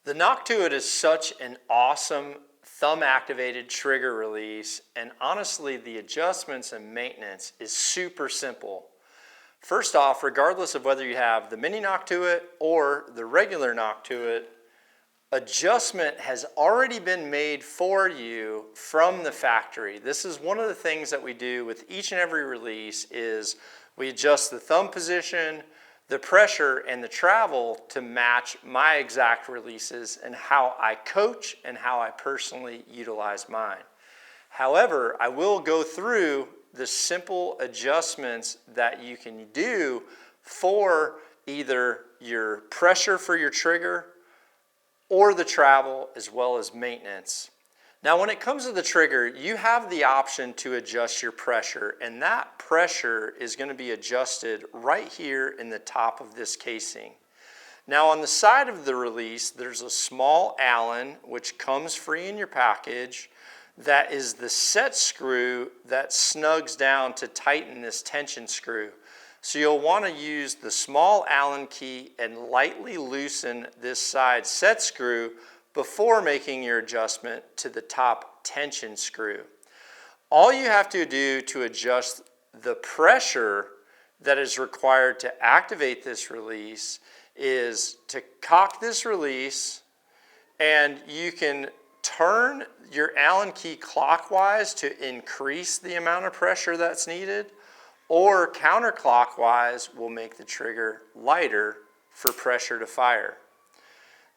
The Nock to It is such an awesome thumb-activated trigger release, and honestly, the adjustments and maintenance is super simple. First off, regardless of whether you have the mini Nock to It or the regular Nock to It, adjustment has already been made for you from the factory. This is one of the things that we do with each and every release is we adjust the thumb position, the pressure, and the travel to match my exact releases and how I coach and how I personally utilize mine. However, I will go through the simple adjustments that you can do for either your pressure for your trigger or the travel as well as maintenance. Now when it comes to the trigger, you have the option to adjust your pressure, and that pressure is going to be adjusted right here in the top of this casing. Now on the side of the release, there's a small Allen which comes free in your package. That is the set screw that snugs down to tighten this tension screw. So you'll want to use the small Allen key and lightly loosen this side set screw before making your adjustment to the top tension screw. All you have to do to adjust the pressure that is required to activate this release is to cock this release, and you can turn your Allen key clockwise to increase the amount of pressure that's needed, or counterclockwise will make the trigger lighter for pressure to fire.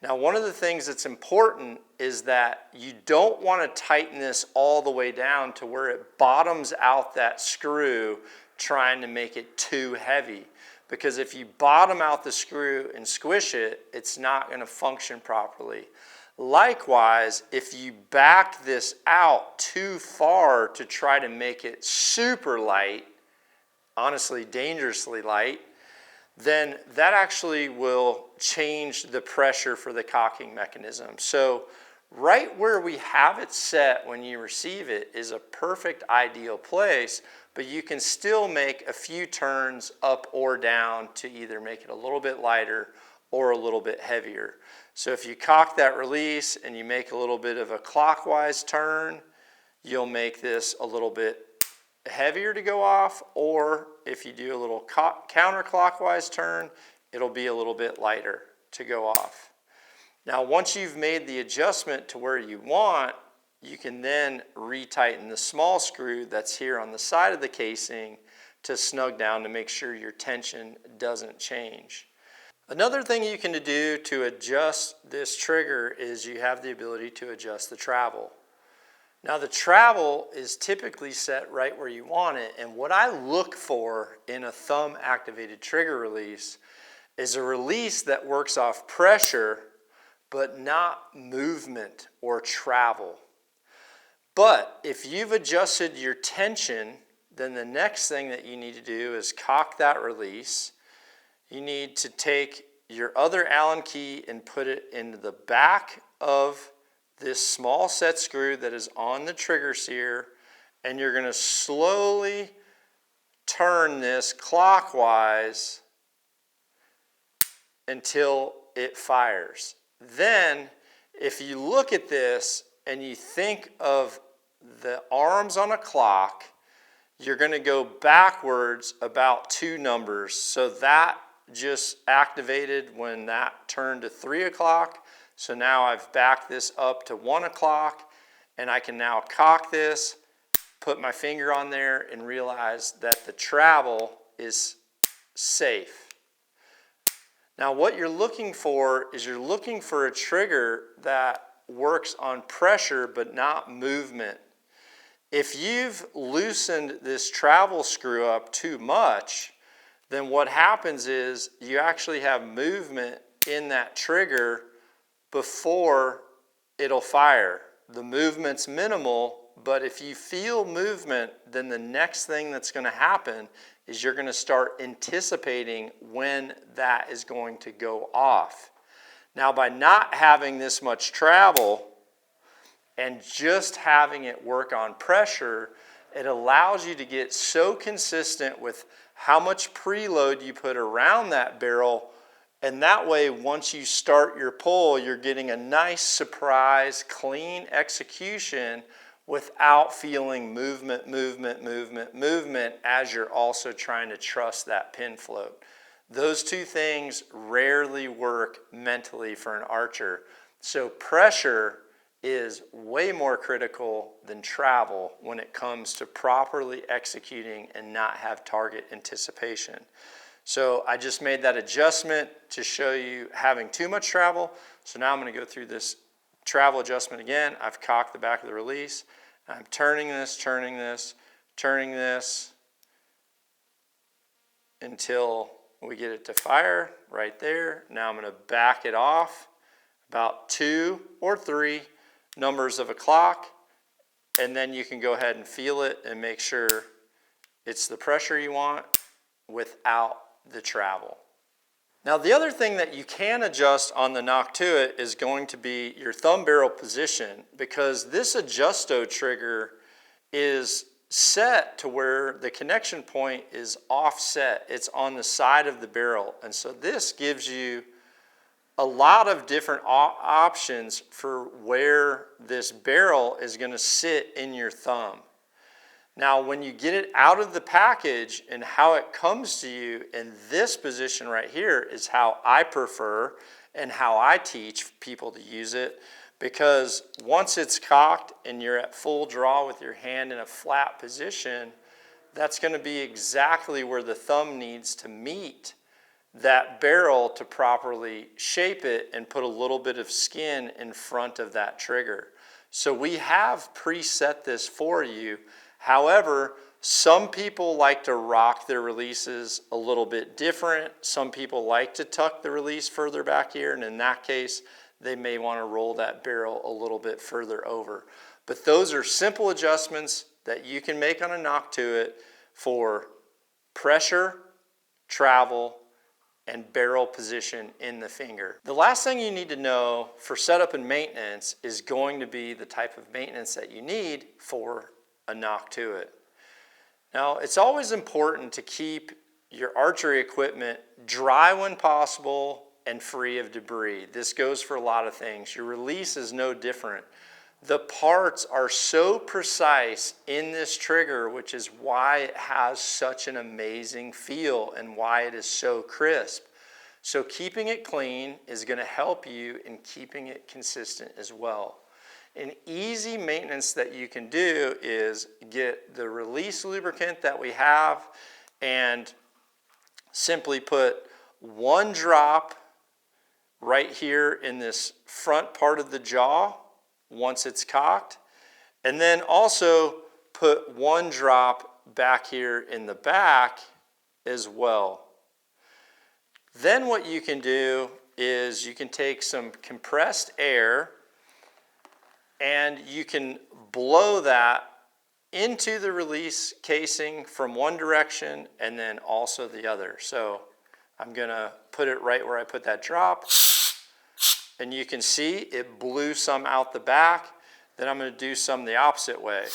Now, one of the things that's important is that you don't want to tighten this all the way down to where it bottoms out that screw trying to make it too heavy. Because if you bottom out the screw and squish it, it's not going to function properly. Likewise, if you back this out too far to try to make it super light, honestly dangerously light, then that actually will change the pressure for the cocking mechanism. So right where we have it set when you receive it is a perfect ideal place, but you can still make a few turns up or down to either make it a little bit lighter or a little bit heavier. So if you cock that release and you make a little bit of a clockwise turn, you'll make this a little bit heavier to go off, or if you do a little counterclockwise turn, it'll be a little bit lighter to go off. Now once you've made the adjustment to where you want, you can then retighten the small screw that's here on the side of the casing to snug down to make sure your tension doesn't change. Another thing you can do to adjust this trigger is you have the ability to adjust the travel. Now the travel is typically set right where you want it, and what I look for in a thumb activated trigger release is a release that works off pressure but not movement or travel. But if you've adjusted your tension, then the next thing that you need to do is cock that release. You need to take your other Allen key and put it into the back of this small set screw that is on the trigger sear, and you're going to slowly turn this clockwise until it fires. Then if you look at this and you think of the arms on a clock, you're going to go backwards about 2 numbers. So that just activated when that turned to 3 o'clock. So now I've backed this up to 1 o'clock, and I can now cock this, put my finger on there, and realize that the travel is safe. Now what you're looking for is you're looking for a trigger that works on pressure but not movement. If you've loosened this travel screw up too much, then what happens is you actually have movement in that trigger before it'll fire. The movement's minimal, but if you feel movement, then the next thing that's going to happen is you're going to start anticipating when that is going to go off. Now by not having this much travel and just having it work on pressure, it allows you to get so consistent with how much preload you put around that barrel And that way, once you start your pull, you're getting a nice surprise, clean execution without feeling movement as you're also trying to trust that pin float. Those two things rarely work mentally for an archer. So pressure is way more critical than travel when it comes to properly executing and not have target anticipation. So I just made that adjustment to show you having too much travel. So now I'm going to go through this travel adjustment again. I've cocked the back of the release. I'm turning this until we get it to fire right there. Now I'm going to back it off about 2 or 3 numbers of a clock, and then you can go ahead and feel it and make sure it's the pressure you want without the travel. Now the other thing that you can adjust on the Nock to it is going to be your thumb barrel position, because this adjusto trigger is set to where the connection point is offset. It's on the side of the barrel, and so this gives you a lot of different options for where this barrel is going to sit in your thumb. Now when you get it out of the package and how it comes to you in this position right here is how I prefer and how I teach people to use it, because once it's cocked and you're at full draw with your hand in a flat position, that's going to be exactly where the thumb needs to meet that barrel to properly shape it and put a little bit of skin in front of that trigger. So we have preset this for you. However, some people like to rock their releases a little bit different. Some people like to tuck the release further back here, and in that case, they may want to roll that barrel a little bit further over. But those are simple adjustments that you can make on a Nock to it for pressure, travel, and barrel position in the finger. The last thing you need to know for setup and maintenance is going to be the type of maintenance that you need for a Nock to it. Now, it's always important to keep your archery equipment dry when possible and free of debris. This goes for a lot of things. Your release is no different. The parts are so precise in this trigger, which is why it has such an amazing feel and why it is so crisp. So keeping it clean is going to help you in keeping it consistent as well. An easy maintenance that you can do is get the release lubricant that we have and simply put 1 drop right here in this front part of the jaw once it's cocked, and then also put 1 drop back here in the back as well. Then what you can do is you can take some compressed air and you can blow that into the release casing from one direction and then also the other. So I'm gonna put it right where I put that drop, and you can see it blew some out the back. Then I'm gonna do some the opposite way.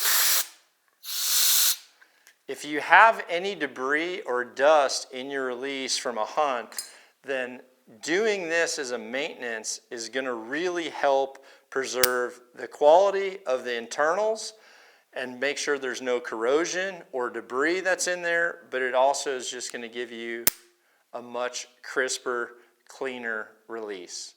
If you have any debris or dust in your release from a hunt, then doing this as a maintenance is gonna really help preserve the quality of the internals and make sure there's no corrosion or debris that's in there, but it also is just going to give you a much crisper, cleaner release.